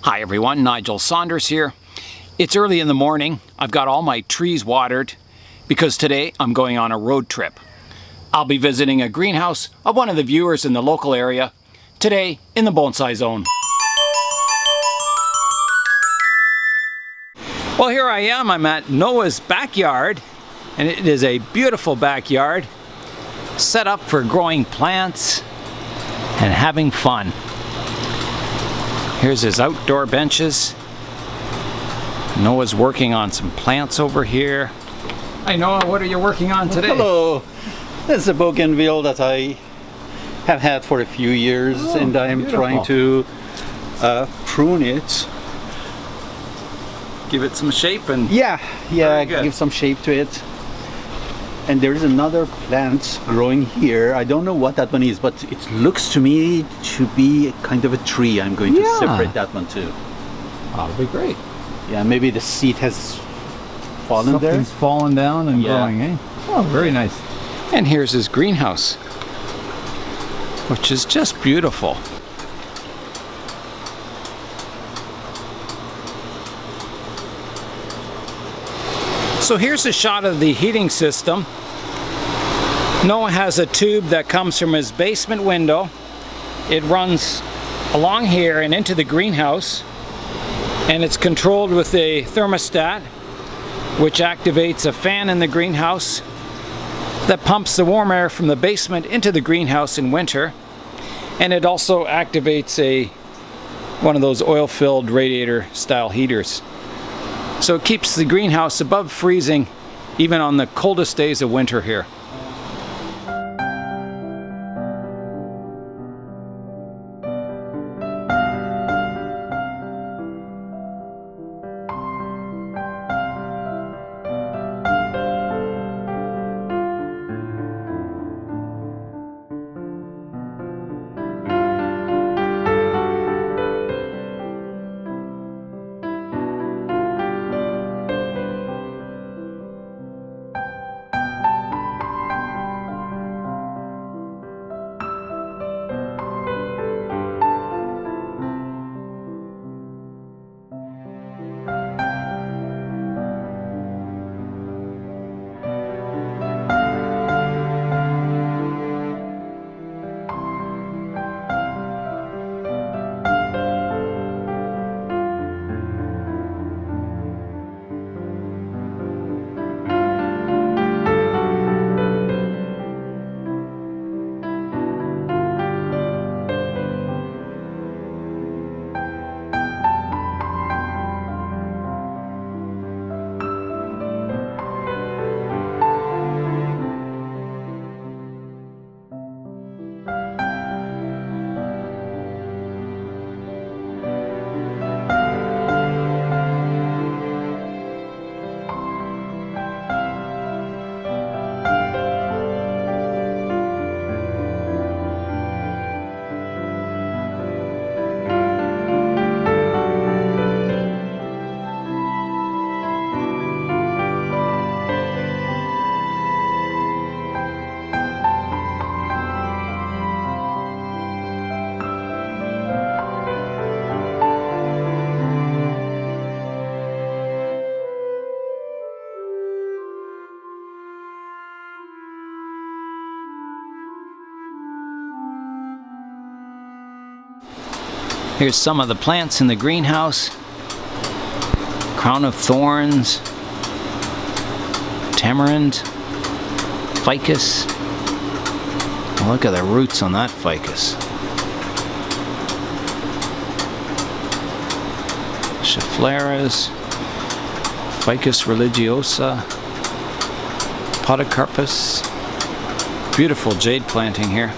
Hi everyone, Nigel Saunders here. It's early in the morning. I've got all my trees watered because today I'm going on a road trip. I'll be visiting a greenhouse of one of the viewers in the local area today in the Bonsai Zone. Well, here I am. I'm at Noah's backyard, and it is a beautiful backyard set up for growing plants and having fun. Here's his outdoor benches. Noah's working on some plants over here. Hi Noah, what are you working on today? Hello. This is a bougainville that I have had for a few years, and I'm beautiful. trying to prune it. Give it some shape and... Yeah, Very good. give some shape to it. And there is another plant growing here. I don't know what that one is, but it looks to me to be kind of a tree. I'm going to separate that one too. That'll be great. Yeah, maybe the seed has fallen there. Something's fallen down and growing, eh? Oh, very nice. And here's his greenhouse, which is just beautiful. So here's a shot of the heating system. Noah has a tube that comes from his basement window. It runs along here and into the greenhouse, and it's controlled with a thermostat which activates a fan in the greenhouse that pumps the warm air from the basement into the greenhouse in winter, and it also activates one of those oil-filled radiator style heaters. So it keeps the greenhouse above freezing even on the coldest days of winter here. Here's some of the plants in the greenhouse. Crown of thorns, tamarind, ficus. Look at the roots on that ficus. Scheffleras, ficus religiosa, podocarpus. Beautiful jade planting here.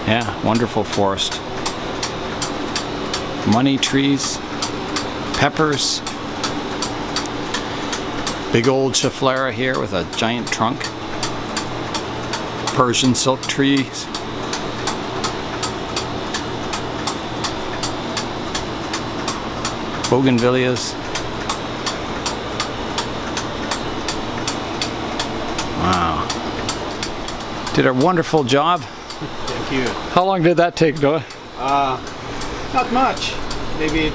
Yeah, wonderful forest. Money trees, peppers. Big old Schefflera here with a giant trunk. Persian silk trees. Bougainvilleas. Wow. Did a wonderful job. Thank you. How long did that take, Noah? Not much. Maybe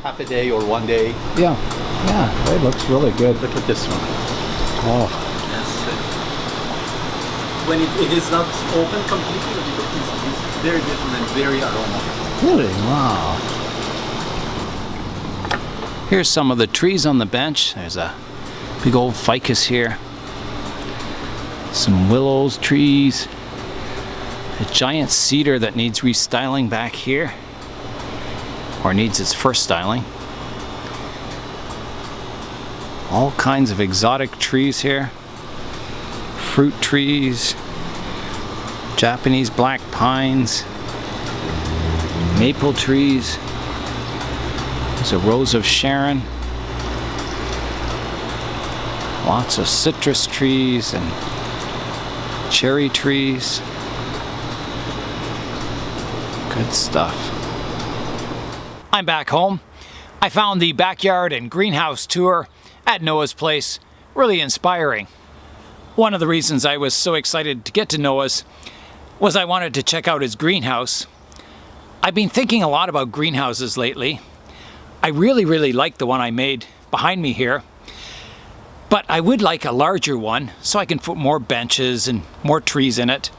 half a day or 1 day. Yeah. Yeah, it looks really good. Look at this one. Oh, When it is not open completely, it's very different and very aromatic. really? Wow. Here's some of the trees on the bench. There's a big old ficus here. Some willows trees. A giant cedar that needs restyling back here. Or needs its first styling. All kinds of exotic trees here. Fruit trees. Japanese black pines. Maple trees. There's a rose of Sharon. Lots of citrus trees and cherry trees. Good stuff. I'm back home. I found the backyard and greenhouse tour at Noah's place really inspiring. One of the reasons I was so excited to get to Noah's was I wanted to check out his greenhouse. I've been thinking a lot about greenhouses lately. I really like the one I made behind me here, but I would like a larger one so I can put more benches and more trees in it.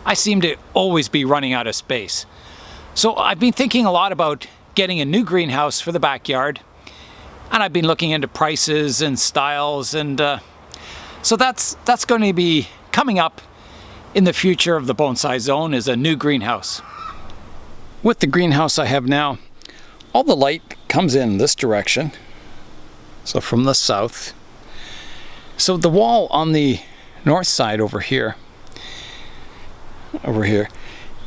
I seem to always be running out of space. So I've been thinking a lot about getting a new greenhouse for the backyard, and I've been looking into prices and styles, and so that's going to be coming up in the future of the Bonsai Zone, is a new greenhouse. With the greenhouse I have now, all the light comes in this direction, so from the south. So the wall on the north side over here,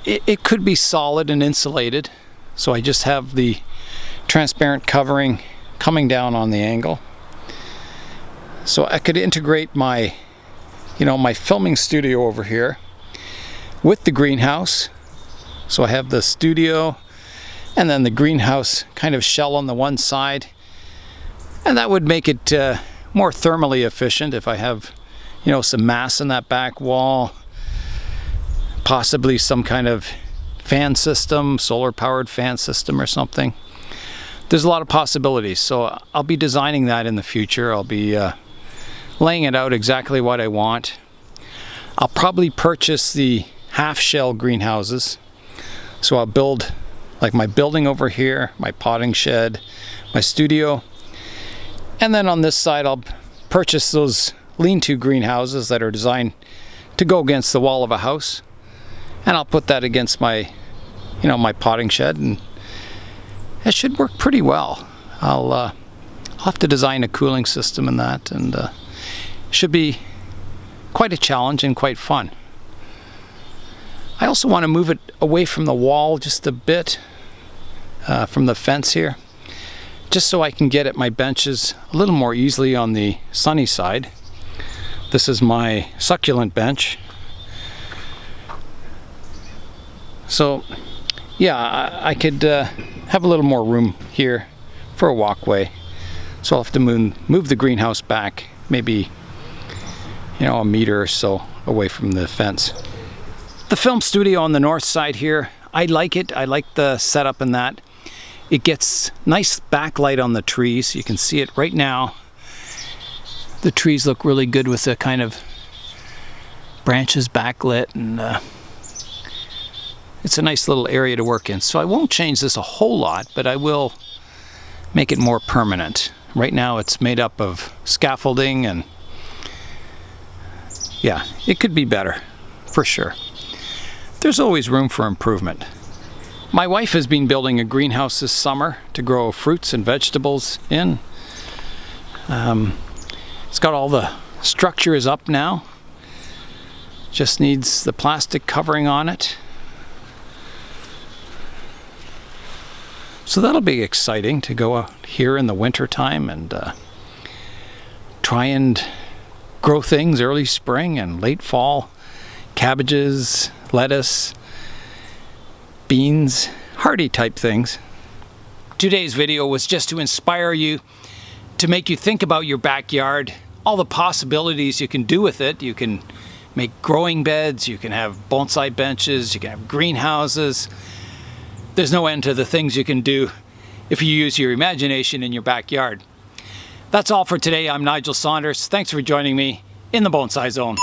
it could be solid and insulated, so I just have the transparent covering coming down on the angle. So I could integrate my filming studio over here with the greenhouse. So I have the studio and then the greenhouse kind of shell on the one side, and that would make it more thermally efficient if I have some mass in that back wall, possibly some kind of fan system, solar powered fan system or something. There's a lot of possibilities, so I'll be designing that in the future. I'll be laying it out exactly what I want. I'll probably purchase the half shell greenhouses, so I'll build like my building over here, my potting shed, my studio, and then on this side I'll purchase those lean-to greenhouses that are designed to go against the wall of a house, and I'll put that against my my potting shed, and it should work pretty well. I'll have to design a cooling system in that, and should be quite a challenge and quite fun. I also want to move it away from the wall just a bit, from the fence here, just so I can get at my benches a little more easily on the sunny side. This is my succulent bench. So yeah, I could have a little more room here for a walkway. So I'll have to move the greenhouse back, maybe a meter or so away from the fence. The film studio on the north side here, I like it. I like the setup in that. It gets nice backlight on the trees. You can see it right now. The trees look really good with the kind of branches backlit, and it's a nice little area to work in. So I won't change this a whole lot, but I will make it more permanent. Right now it's made up of scaffolding, and yeah, it could be better, for sure. There's always room for improvement. My wife has been building a greenhouse this summer to grow fruits and vegetables in. It's got all the structures up now. Just needs the plastic covering on it. So that'll be exciting to go out here in the winter time and try and grow things early spring and late fall. Cabbages, lettuce, beans, hardy type things. Today's video was just to inspire you, to make you think about your backyard, all the possibilities you can do with it. You can make growing beds, you can have bonsai benches, you can have greenhouses. There's no end to the things you can do if you use your imagination in your backyard. That's all for today. I'm Nigel Saunders. Thanks for joining me in the Bonsai Zone.